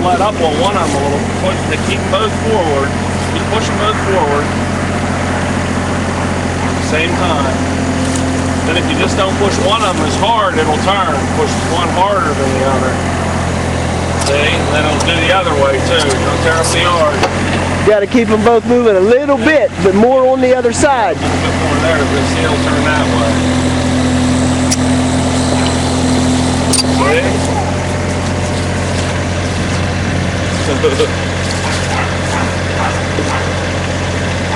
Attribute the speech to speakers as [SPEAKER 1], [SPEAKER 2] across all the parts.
[SPEAKER 1] let up on one of them a little. Push, they keep them both forward. Keep pushing both forward. Same time. Then if you just don't push one of them as hard, it'll turn. Push one harder than the other. See? And then it'll do the other way too. Don't tear up the yard.
[SPEAKER 2] Got to keep them both moving a little bit, but more on the other side.
[SPEAKER 1] A bit more there, but see, it'll turn that way. See?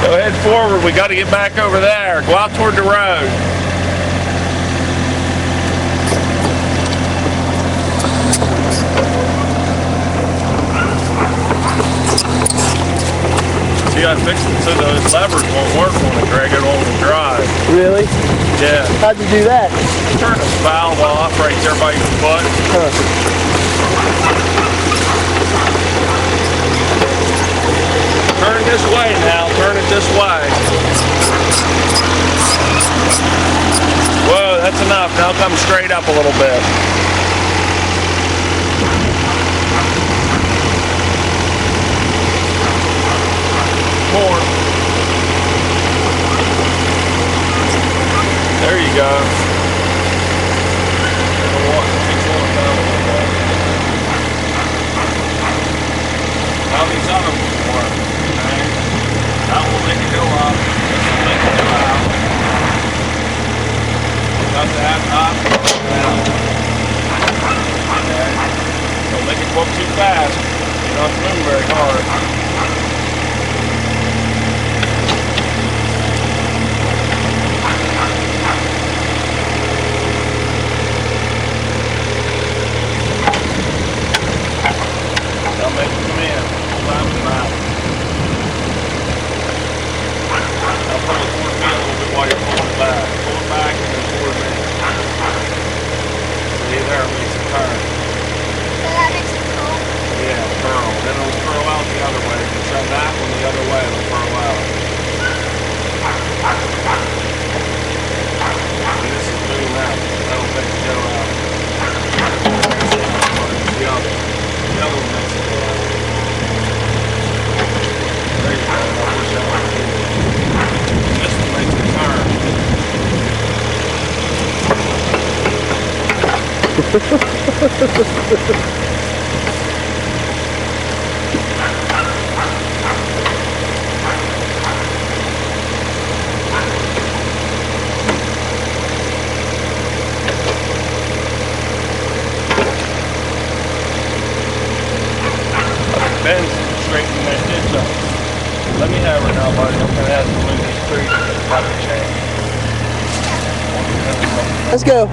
[SPEAKER 1] Go ahead forward. We got to get back over there. Go out toward the road. See, I fixed it so those levers won't work when I drag it on the drive.
[SPEAKER 2] Really?
[SPEAKER 1] Yeah.
[SPEAKER 2] How'd you do that?
[SPEAKER 1] Turn this valve off right there by your foot. Turn this way now. Turn it this way. Whoa, that's enough. Now come straight up a little bit. More. There you go. How these other ones work, okay? That will make it go up. This will make it go out. Got that up, down. Okay? Don't make it go up too fast. You don't have to move very hard. Don't make it come in. Slap them out. Now pull it toward me a little bit while you're pulling it back. Pull it back and then toward me. See, there it makes it turn.
[SPEAKER 3] So that makes it curl?
[SPEAKER 1] Yeah, curl. Then it'll curl out the other way. If you shove that one the other way, it'll curl out. And this is moving out. That'll make it go out. The other one makes it go out. There you go. I'll push that one in. This one makes it turn. Ben's straightening that ditch up. Let me have her now, buddy. I'm going to have to move these trees. Have to change.
[SPEAKER 2] Let's go.